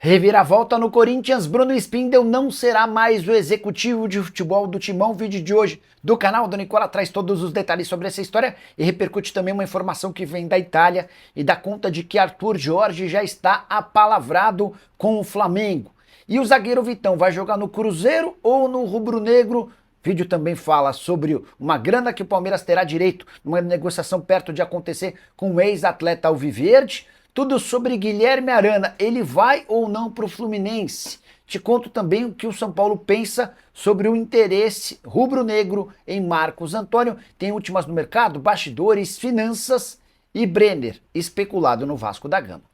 Reviravolta no Corinthians, Bruno Spindel não será mais o executivo de futebol do Timão. O vídeo de hoje do canal do Nicola traz todos os detalhes sobre essa história e repercute também uma informação que vem da Itália e dá conta de que Arthur Jorge já está apalavrado com o Flamengo. E o zagueiro Vitão vai jogar no Cruzeiro ou no Rubro-Negro? O vídeo também fala sobre uma grana que o Palmeiras terá direito numa negociação perto de acontecer com o ex-atleta alviverde. Tudo sobre Guilherme Arana, ele vai ou não para o Fluminense? Te conto também o que o São Paulo pensa sobre o interesse rubro-negro em Marcos Antônio. Tem últimas no mercado, bastidores, finanças e Brenner, especulado no Vasco da Gama.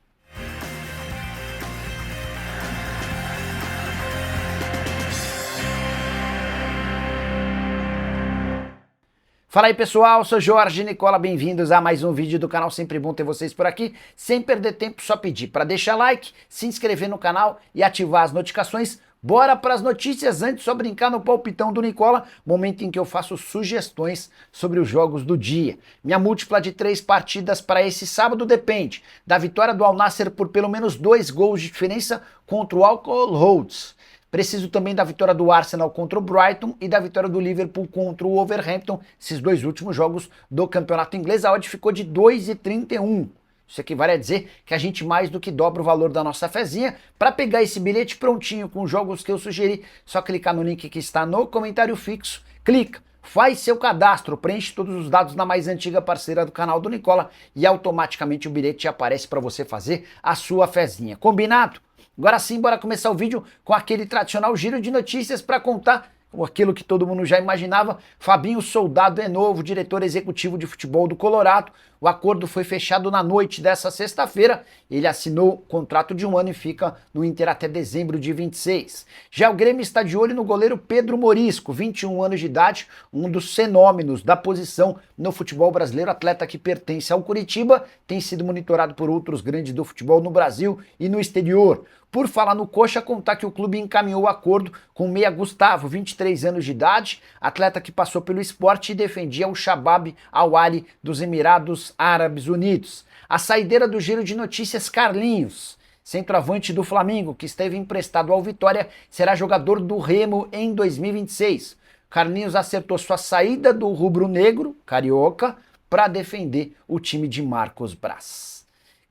Fala aí pessoal, sou Jorge Nicola, bem-vindos a mais um vídeo do canal, sempre bom ter vocês por aqui. Sem perder tempo, só pedir para deixar like, se inscrever no canal e ativar as notificações. Bora para as notícias, antes só brincar no palpitão do Nicola, momento em que eu faço sugestões sobre os jogos do dia. Minha múltipla de 3 partidas para esse sábado depende da vitória do Al Nassr por pelo menos 2 gols de diferença contra o Alcoholholds. Preciso também da vitória do Arsenal contra o Brighton e da vitória do Liverpool contra o Wolverhampton, esses dois últimos jogos do campeonato inglês. A odd ficou de 2,31. Isso equivale a dizer que a gente mais do que dobra o valor da nossa fezinha. Para pegar esse bilhete prontinho com os jogos que eu sugeri, só clicar no link que está no comentário fixo, clica, faz seu cadastro, preenche todos os dados na mais antiga parceira do canal do Nicola e automaticamente o bilhete aparece para você fazer a sua fezinha. Combinado? Agora sim, bora começar o vídeo com aquele tradicional giro de notícias para contar aquilo que todo mundo já imaginava. Fabinho Soldado é novo diretor executivo de futebol do Colorado. O acordo foi fechado na noite dessa sexta-feira. Ele assinou contrato de 1 ano e fica no Inter até dezembro de 26. Já o Grêmio está de olho no goleiro Pedro Morisco, 21 anos de idade, um dos fenômenos da posição no futebol brasileiro, atleta que pertence ao Curitiba, tem sido monitorado por outros grandes do futebol no Brasil e no exterior. Por falar no Coxa, contar que o clube encaminhou o acordo com o meia Gustavo, 23 anos de idade, atleta que passou pelo Sport e defendia o Shabab Al-Ahly dos Emirados Árabes Unidos. A saideira do giro de notícias, Carlinhos, centroavante do Flamengo, que esteve emprestado ao Vitória, será jogador do Remo em 2026. Carlinhos acertou sua saída do rubro-negro, carioca, para defender o time de Marcos Braz.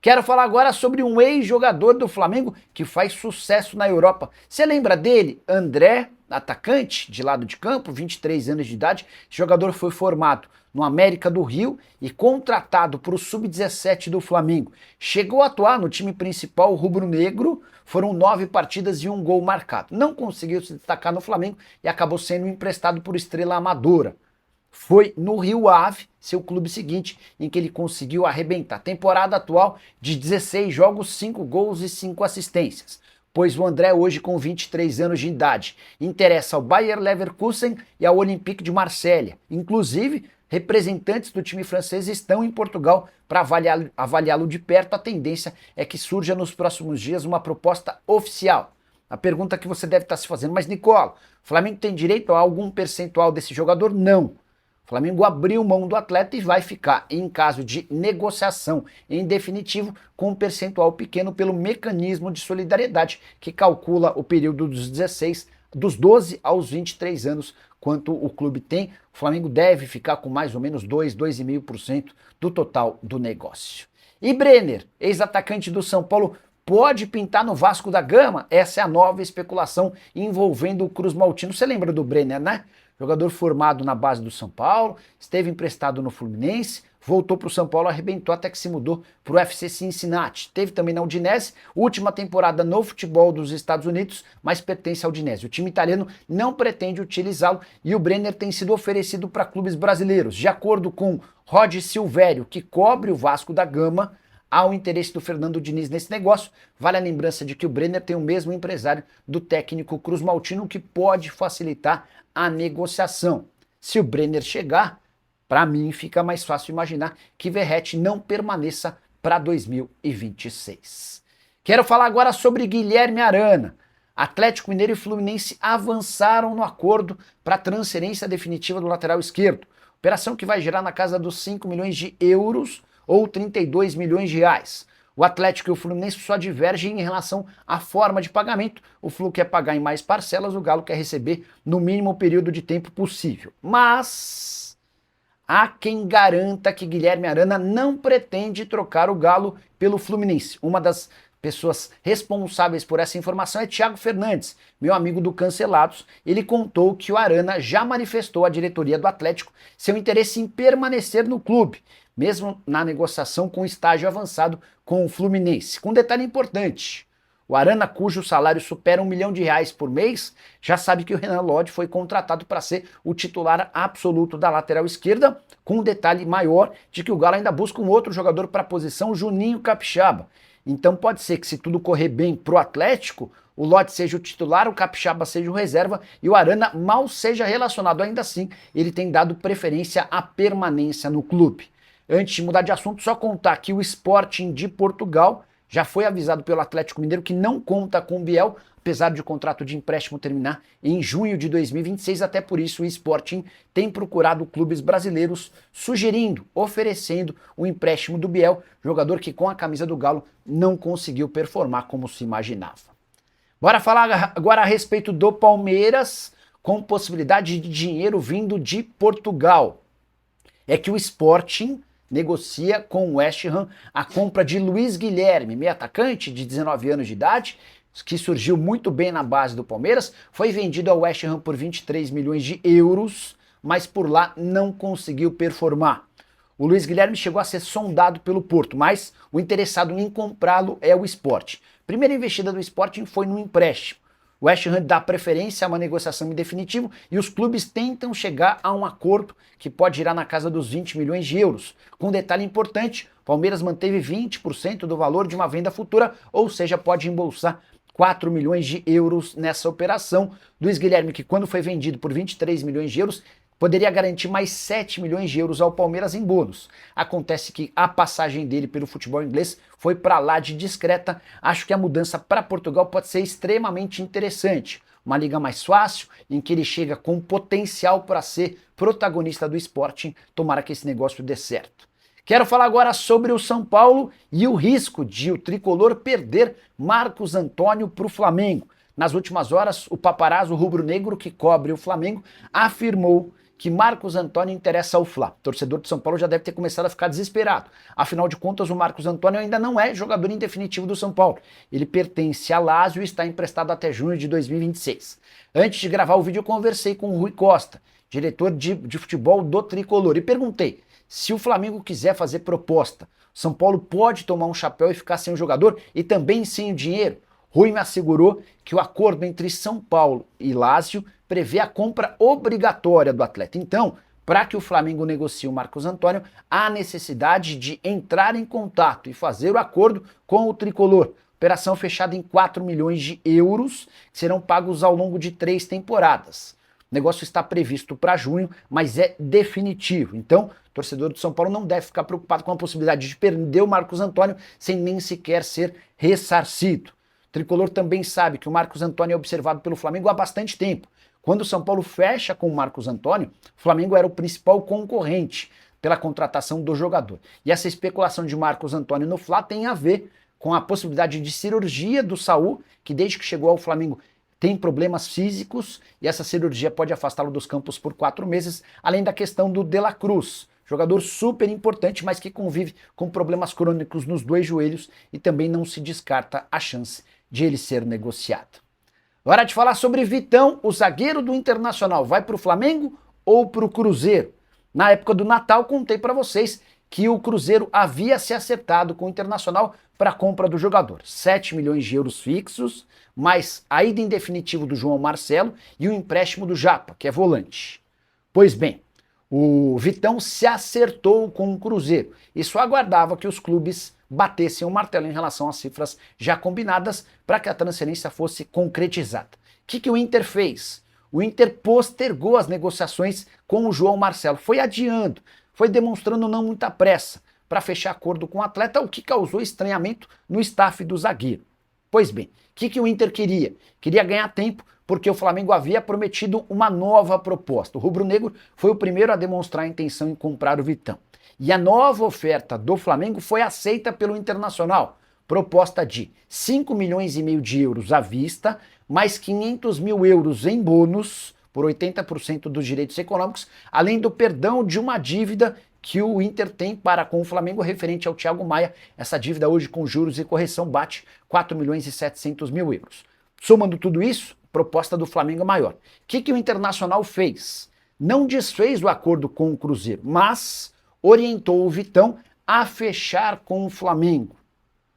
Quero falar agora sobre um ex-jogador do Flamengo que faz sucesso na Europa. Você lembra dele? André, atacante de lado de campo, 23 anos de idade. Esse jogador foi formado no América do Rio e contratado para o Sub-17 do Flamengo. Chegou a atuar no time principal rubro-negro, foram 9 partidas e 1 gol marcado. Não conseguiu se destacar no Flamengo e acabou sendo emprestado por Estrela Amadora. Foi no Rio Ave, seu clube seguinte, em que ele conseguiu arrebentar. Temporada atual de 16 jogos, 5 gols e 5 assistências. Pois o André, hoje com 23 anos de idade, interessa ao Bayer Leverkusen e ao Olympique de Marselha. Inclusive, representantes do time francês estão em Portugal para avaliá-lo de perto. A tendência é que surja nos próximos dias uma proposta oficial. A pergunta que você deve estar se fazendo, mas Nicola, o Flamengo tem direito a algum percentual desse jogador? Não. O Flamengo abriu mão do atleta e vai ficar, em caso de negociação, em definitivo, com um percentual pequeno pelo mecanismo de solidariedade que calcula o período dos 12 aos 23 anos, quanto o clube tem. O Flamengo deve ficar com mais ou menos 2,5% do total do negócio. E Brenner, ex-atacante do São Paulo, pode pintar no Vasco da Gama? Essa é a nova especulação envolvendo o Cruz Maltino. Você lembra do Brenner, né? Jogador formado na base do São Paulo, esteve emprestado no Fluminense, voltou para o São Paulo, arrebentou até que se mudou para o FC Cincinnati. Teve também na Udinese, última temporada no futebol dos Estados Unidos, mas pertence à Udinese. O time italiano não pretende utilizá-lo e o Brenner tem sido oferecido para clubes brasileiros. De acordo com Rod Silvério, que cobre o Vasco da Gama, há o interesse do Fernando Diniz nesse negócio. Vale a lembrança de que o Brenner tem o mesmo empresário do técnico Cruz Maltino, que pode facilitar a negociação. Se o Brenner chegar, para mim fica mais fácil imaginar que Verratti não permaneça para 2026. Quero falar agora sobre Guilherme Arana. Atlético Mineiro e Fluminense avançaram no acordo para a transferência definitiva do lateral esquerdo. Operação que vai gerar na casa dos 5 milhões de euros ou 32 milhões de reais. O Atlético e o Fluminense só divergem em relação à forma de pagamento. O Flu quer pagar em mais parcelas, o Galo quer receber no mínimo período de tempo possível. Mas há quem garanta que Guilherme Arana não pretende trocar o Galo pelo Fluminense. Uma das pessoas responsáveis por essa informação é Thiago Fernandes, meu amigo do Cancelados. Ele contou que o Arana já manifestou à diretoria do Atlético seu interesse em permanecer no clube, mesmo na negociação com estágio avançado com o Fluminense. Com um detalhe importante: o Arana, cujo salário supera R$1 milhão por mês, já sabe que o Renan Lodge foi contratado para ser o titular absoluto da lateral esquerda, com um detalhe maior de que o Galo ainda busca um outro jogador para a posição, Juninho Capixaba. Então pode ser que, se tudo correr bem pro Atlético, o Lodge seja o titular, o Capixaba seja o reserva e o Arana mal seja relacionado. Ainda assim, ele tem dado preferência à permanência no clube. Antes de mudar de assunto, só contar que o Sporting de Portugal já foi avisado pelo Atlético Mineiro que não conta com o Biel, apesar de o contrato de empréstimo terminar em junho de 2026. Até por isso o Sporting tem procurado clubes brasileiros, sugerindo, oferecendo o empréstimo do Biel, jogador que com a camisa do Galo não conseguiu performar como se imaginava. Bora falar agora a respeito do Palmeiras, com possibilidade de dinheiro vindo de Portugal. É que o Sporting negocia com o West Ham a compra de Luiz Guilherme, meio atacante de 19 anos de idade, que surgiu muito bem na base do Palmeiras, foi vendido ao West Ham por 23 milhões de euros, mas por lá não conseguiu performar. O Luiz Guilherme chegou a ser sondado pelo Porto, mas o interessado em comprá-lo é o Sport. Primeira investida do Sporting foi no empréstimo. O West Ham dá preferência a uma negociação em definitivo e os clubes tentam chegar a um acordo que pode girar na casa dos 20 milhões de euros. Com um detalhe importante: o Palmeiras manteve 20% do valor de uma venda futura, ou seja, pode embolsar 4 milhões de euros nessa operação. Luiz Guilherme, que quando foi vendido por 23 milhões de euros, poderia garantir mais 7 milhões de euros ao Palmeiras em bônus. Acontece que a passagem dele pelo futebol inglês foi para lá de discreta. Acho que a mudança para Portugal pode ser extremamente interessante. Uma liga mais fácil, em que ele chega com potencial para ser protagonista do Sporting. Tomara que esse negócio dê certo. Quero falar agora sobre o São Paulo e o risco de o tricolor perder Marcos Antônio para o Flamengo. Nas últimas horas, o paparazzo rubro-negro que cobre o Flamengo afirmou que Marcos Antônio interessa ao Fla. O torcedor de São Paulo já deve ter começado a ficar desesperado. Afinal de contas, o Marcos Antônio ainda não é jogador em definitivo do São Paulo. Ele pertence a Lazio e está emprestado até junho de 2026. Antes de gravar o vídeo, eu conversei com o Rui Costa, diretor de futebol do tricolor, e perguntei: se o Flamengo quiser fazer proposta, São Paulo pode tomar um chapéu e ficar sem o jogador e também sem o dinheiro? Rui me assegurou que o acordo entre São Paulo e Lazio prevê a compra obrigatória do atleta. Então, para que o Flamengo negocie o Marcos Antônio, há necessidade de entrar em contato e fazer o acordo com o tricolor. Operação fechada em 4 milhões de euros, que serão pagos ao longo de 3 temporadas. O negócio está previsto para junho, mas é definitivo. Então, o torcedor do São Paulo não deve ficar preocupado com a possibilidade de perder o Marcos Antônio sem nem sequer ser ressarcido. O tricolor também sabe que o Marcos Antônio é observado pelo Flamengo há bastante tempo. Quando o São Paulo fecha com o Marcos Antônio, o Flamengo era o principal concorrente pela contratação do jogador. E essa especulação de Marcos Antônio no Fla tem a ver com a possibilidade de cirurgia do Saul, que desde que chegou ao Flamengo tem problemas físicos, e essa cirurgia pode afastá-lo dos campos por 4 meses, além da questão do De La Cruz, jogador super importante, mas que convive com problemas crônicos nos 2 joelhos e também não se descarta a chance de ele ser negociado. Hora de falar sobre Vitão, o zagueiro do Internacional. Vai para o Flamengo ou para o Cruzeiro? Na época do Natal, contei para vocês que o Cruzeiro havia se acertado com o Internacional para a compra do jogador. 7 milhões de euros fixos, mais a ida em definitivo do João Marcelo e o empréstimo do Japa, que é volante. Pois bem, o Vitão se acertou com o Cruzeiro e só aguardava que os clubes batessem o martelo em relação às cifras já combinadas para que a transferência fosse concretizada. O que o Inter fez? O Inter postergou as negociações com o João Marcelo, foi adiando, foi demonstrando não muita pressa para fechar acordo com o atleta, o que causou estranhamento no staff do zagueiro. Pois bem, o que o Inter queria? Queria ganhar tempo, porque o Flamengo havia prometido uma nova proposta. O rubro-negro foi o primeiro a demonstrar a intenção em comprar o Vitão. E a nova oferta do Flamengo foi aceita pelo Internacional. proposta de 5 milhões e meio de euros à vista, mais 500 mil euros em bônus, por 80% dos direitos econômicos, além do perdão de uma dívida que o Inter tem para com o Flamengo referente ao Thiago Maia. Essa dívida hoje com juros e correção bate 4 milhões e 700 mil euros. Somando tudo isso, proposta do Flamengo é maior. O que o Internacional fez? Não desfez o acordo com o Cruzeiro, mas orientou o Vitão a fechar com o Flamengo.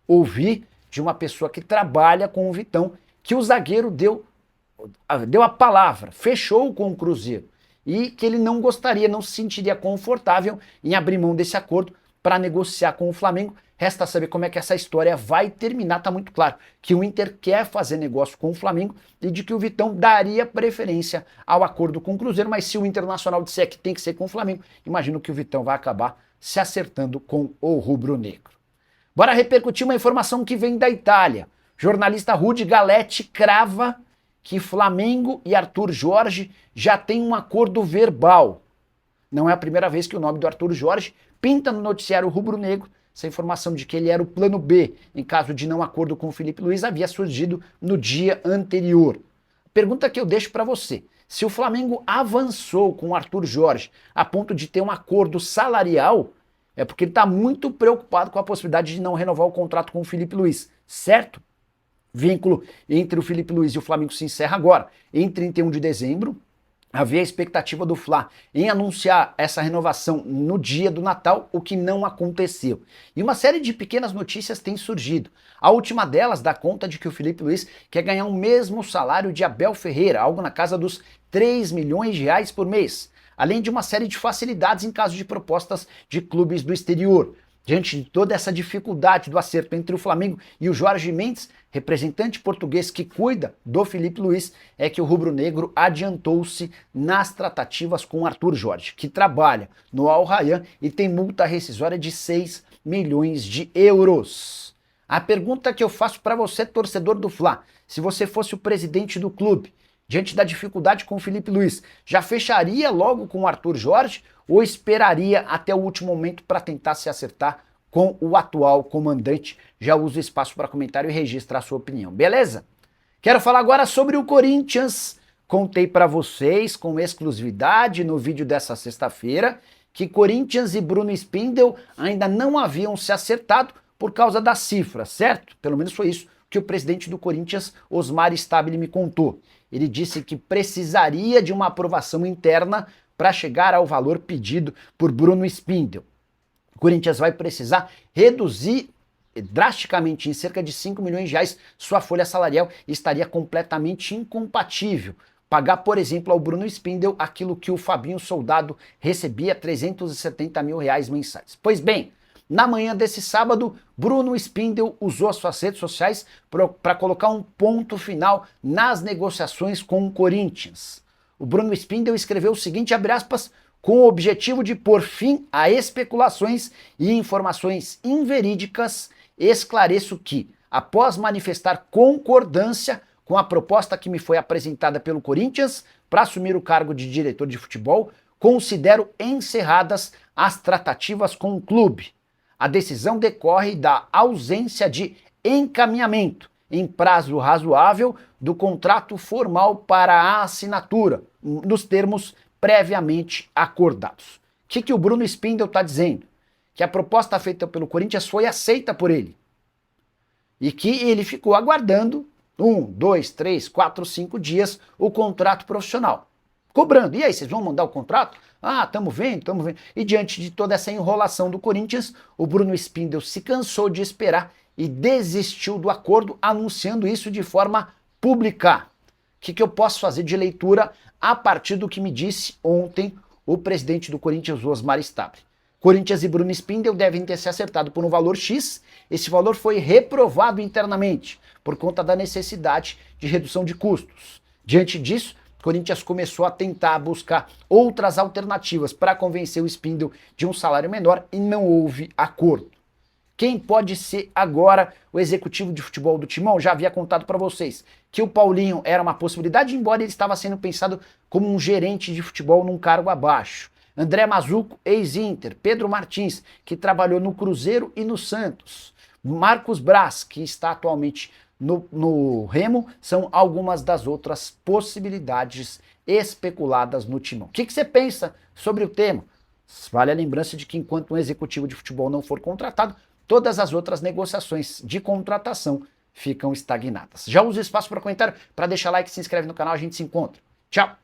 Ouvi de uma pessoa que trabalha com o Vitão que o zagueiro deu a palavra, fechou com o Cruzeiro e que ele não gostaria, não se sentiria confortável em abrir mão desse acordo para negociar com o Flamengo. Resta saber como é que essa história vai terminar. Tá muito claro que o Inter quer fazer negócio com o Flamengo e de que o Vitão daria preferência ao acordo com o Cruzeiro, mas se o Internacional disser que tem que ser com o Flamengo, imagino que o Vitão vai acabar se acertando com o rubro-negro. Bora repercutir uma informação que vem da Itália. Jornalista Rudy Galetti crava que Flamengo e Arthur Jorge já têm um acordo verbal. Não é a primeira vez que o nome do Arthur Jorge pinta no noticiário rubro-negro. Essa informação de que ele era o plano B em caso de não acordo com o Felipe Luiz havia surgido no dia anterior. Pergunta que eu deixo para você. Se o Flamengo avançou com o Arthur Jorge a ponto de ter um acordo salarial, é porque ele está muito preocupado com a possibilidade de não renovar o contrato com o Felipe Luiz, certo? Vínculo entre o Felipe Luiz e o Flamengo se encerra agora. Em 31 de dezembro, havia a expectativa do Fla em anunciar essa renovação no dia do Natal, o que não aconteceu. E uma série de pequenas notícias tem surgido. A última delas dá conta de que o Felipe Luiz quer ganhar o mesmo salário de Abel Ferreira, algo na casa dos 3 milhões de reais por mês, além de uma série de facilidades em caso de propostas de clubes do exterior. Diante de toda essa dificuldade do acerto entre o Flamengo e o Jorge Mendes, representante português que cuida do Felipe Luiz, é que o rubro-negro adiantou-se nas tratativas com Arthur Jorge, que trabalha no Al Rayyan e tem multa rescisória de 6 milhões de euros. A pergunta que eu faço para você, torcedor do Fla, se você fosse o presidente do clube, diante da dificuldade com o Felipe Luiz, já fecharia logo com o Arthur Jorge ou esperaria até o último momento para tentar se acertar com o atual comandante? Já uso o espaço para comentário e registrar a sua opinião, beleza? Quero falar agora sobre o Corinthians. Contei para vocês com exclusividade no vídeo dessa sexta-feira que Corinthians e Bruno Spindel ainda não haviam se acertado por causa da cifra, certo? Pelo menos foi isso que o presidente do Corinthians, Osmar Stabile, me contou. Ele disse que precisaria de uma aprovação interna para chegar ao valor pedido por Bruno Spindel. O Corinthians vai precisar reduzir drasticamente, em cerca de 5 milhões de reais, sua folha salarial e estaria completamente incompatível pagar, por exemplo, ao Bruno Spindel aquilo que o Fabinho Soldado recebia, 370 mil reais mensais. Pois bem, na manhã desse sábado, Bruno Spindel usou as suas redes sociais para colocar um ponto final nas negociações com o Corinthians. O Bruno Spindel escreveu o seguinte, abre aspas, com o objetivo de pôr fim a especulações e informações inverídicas, esclareço que, após manifestar concordância com a proposta que me foi apresentada pelo Corinthians para assumir o cargo de diretor de futebol, considero encerradas as tratativas com o clube. A decisão decorre da ausência de encaminhamento em prazo razoável do contrato formal para a assinatura, nos termos previamente acordados. O que o Bruno Spindel está dizendo? Que a proposta feita pelo Corinthians foi aceita por ele. E que ele ficou aguardando 1, 2, 3, 4, 5 dias o contrato profissional. Cobrando. E aí, vocês vão mandar o contrato? Ah, estamos vendo, estamos vendo. E diante de toda essa enrolação do Corinthians, o Bruno Spindel se cansou de esperar e desistiu do acordo, anunciando isso de forma pública. O que eu posso fazer de leitura a partir do que me disse ontem o presidente do Corinthians, Osmar Stabile? Corinthians e Bruno Spindel devem ter se acertado por um valor X. Esse valor foi reprovado internamente por conta da necessidade de redução de custos. Diante disso, Corinthians começou a tentar buscar outras alternativas para convencer o Spindel de um salário menor e não houve acordo. Quem pode ser agora o executivo de futebol do Timão? Já havia contado para vocês que o Paulinho era uma possibilidade, embora ele estava sendo pensado como um gerente de futebol num cargo abaixo. André Mazuco, ex-Inter, Pedro Martins, que trabalhou no Cruzeiro e no Santos. Marcos Braz, que está atualmente no Remo, são algumas das outras possibilidades especuladas no Timão. O que você pensa sobre o tema? Vale a lembrança de que enquanto um executivo de futebol não for contratado, todas as outras negociações de contratação ficam estagnadas. Já usa o espaço para comentário, para deixar like, se inscreve no canal, a gente se encontra. Tchau!